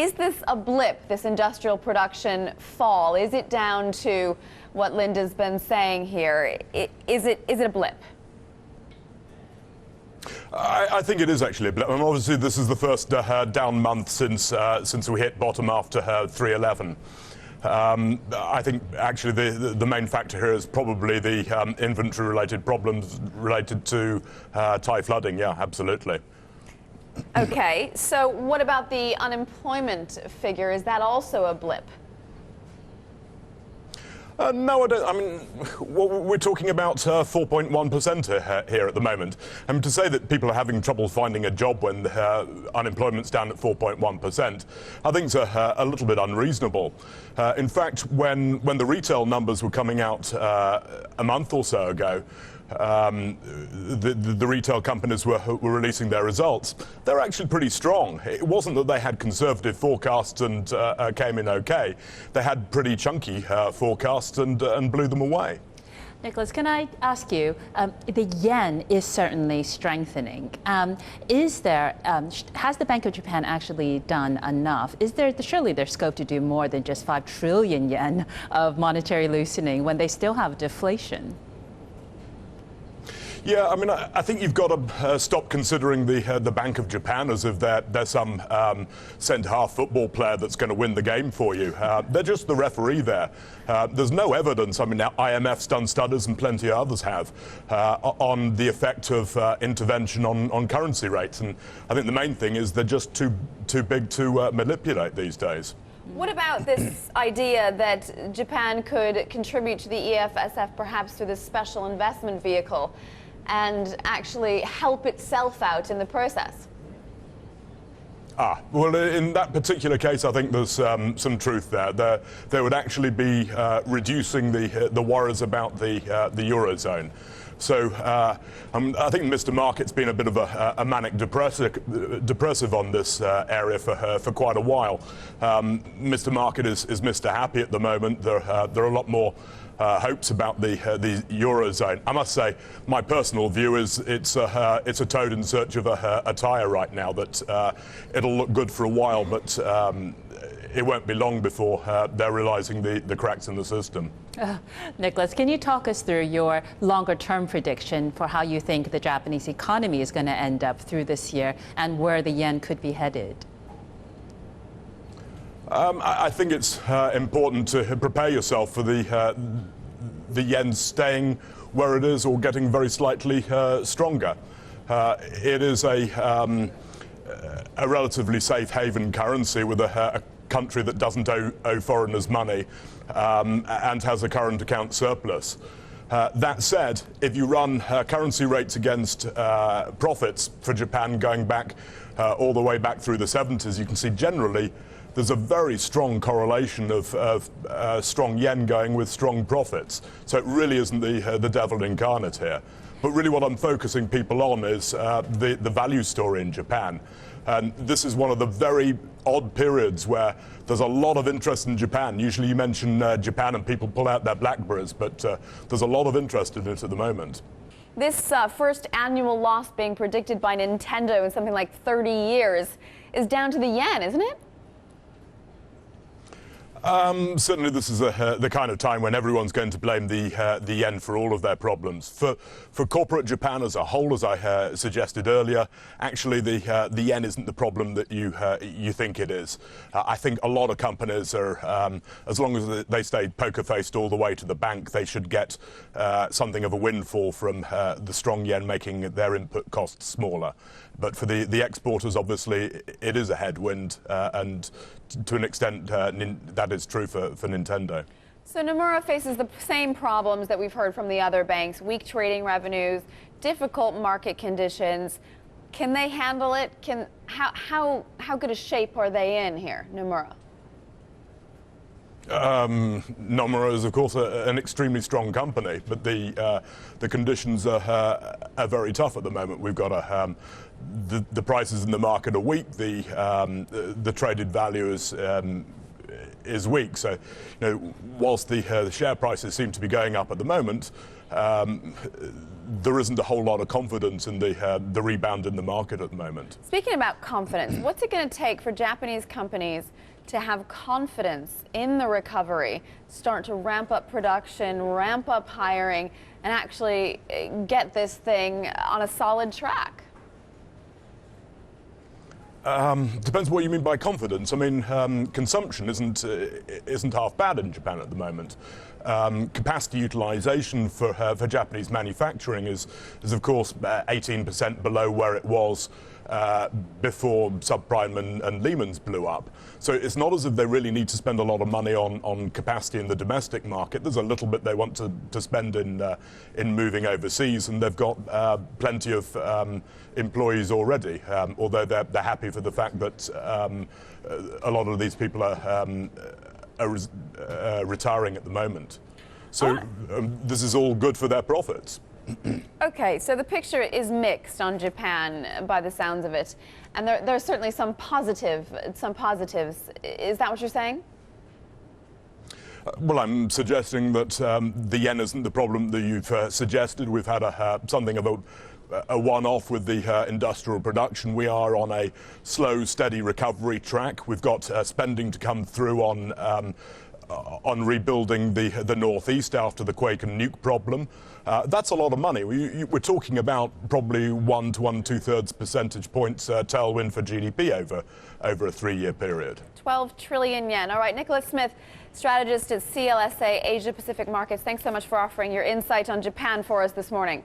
Is this a blip, this industrial production fall? Is it down to what Linda's been saying here? Is it a blip? I think it is actually a blip. And obviously, this is the first down month since we hit bottom after 311. I think actually the main factor here is probably the inventory-related problems related to Thai flooding. Yeah, absolutely. Okay, so what about the unemployment figure? Is that also a blip? No, I don't. I mean, we're talking about 4.1% here at the moment. I mean, to say that people are having trouble finding a job when unemployment's down at 4.1%, I think is a little bit unreasonable. In fact, when the retail numbers were coming out a month or so ago, the retail companies were releasing their results. They're actually pretty strong. It wasn't that they had conservative forecasts and came in okay. They had pretty chunky forecasts and blew them away. Nicholas, can I ask you, the yen is certainly strengthening. Has the Bank of Japan actually done enough? Surely there's scope to do more than just 5 trillion yen of monetary loosening when they still have deflation? Yeah, I mean, I think you've got to stop considering the Bank of Japan as if they're some centre-half football player that's going to win the game for you. They're just the referee there. There's no evidence. I mean, now IMF's done studies and plenty of others have on the effect of intervention on currency rates. And I think the main thing is they're just too big to manipulate these days. What about this idea that Japan could contribute to the EFSF perhaps through this special investment vehicle and actually help itself out in the process? Well, in that particular case, I think there's some truth there. There would actually be reducing the worries about the Eurozone. So I think Mr. Market's been a bit of a manic depressive on this area for quite a while. Mr. Market is Mr. Happy at the moment. There are a lot more hopes about the Eurozone. I must say, my personal view is it's a toad in search of a tyre right now, that it'll look good for a while, but it won't be long before they're realising the cracks in the system. Nicholas, can you talk us through your longer-term prediction for how you think the Japanese economy is going to end up through this year and where the yen could be headed? I think it's important to prepare yourself for the yen staying where it is or getting very slightly stronger. It is a relatively safe haven currency with a country that doesn't owe foreigners money and has a current account surplus. That said, if you run currency rates against profits for Japan going back all the way back through the 70s, you can see generally there's a very strong correlation of strong yen going with strong profits. So it really isn't the devil incarnate here. But really what I'm focusing people on is the value story in Japan. And this is one of the very odd periods where there's a lot of interest in Japan. Usually you mention Japan and people pull out their Blackberries, but there's a lot of interest in it at the moment. This first annual loss being predicted by Nintendo in something like 30 years is down to the yen, isn't it? Certainly this is the kind of time when everyone's going to blame the yen for all of their problems. For corporate Japan as a whole, as I suggested earlier, actually the yen isn't the problem that you think it is. I think a lot of companies are, as long as they stay poker-faced all the way to the bank, they should get something of a windfall from the strong yen making their input costs smaller. But for the exporters, obviously, it is a headwind, and to an extent, that is true for Nintendo. So Nomura faces the same problems that we've heard from the other banks: weak trading revenues, difficult market conditions. Can they handle it? How good a shape are they in here, Nomura? Nomura is, of course, an extremely strong company, but the conditions are very tough at the moment. We've got the prices in the market are weak. The traded value is weak. So, whilst the share prices seem to be going up at the moment, there isn't a whole lot of confidence in the rebound in the market at the moment. Speaking about confidence, what's it going to take for Japanese companies to have confidence in the recovery, start to ramp up production, ramp up hiring, and actually get this thing on a solid track? Depends what you mean by confidence. I mean, consumption isn't half bad in Japan at the moment. Capacity utilization for Japanese manufacturing is of course 18% below where it was before subprime and Lehman's blew up. So it's not as if they really need to spend a lot of money on capacity in the domestic market. There's a little bit they want to spend in moving overseas, and they've got plenty of employees already, although they're happy for the fact that a lot of these people are retiring at the moment. So this is all good for their profits. Okay, so the picture is mixed on Japan by the sounds of it, and there are certainly some positives. Is that what you're saying? Well, I'm suggesting that the yen isn't the problem that you've suggested. We've had something of a one-off with the industrial production. We are on a slow, steady recovery track. We've got spending to come through on rebuilding the northeast after the quake and nuke problem. That's a lot of money. We're talking about probably 1 to 1.2 percentage points tailwind for GDP over a 3-year period. 12 trillion yen. All right, Nicholas Smith, strategist at CLSA Asia-Pacific Markets. Thanks so much for offering your insight on Japan for us this morning.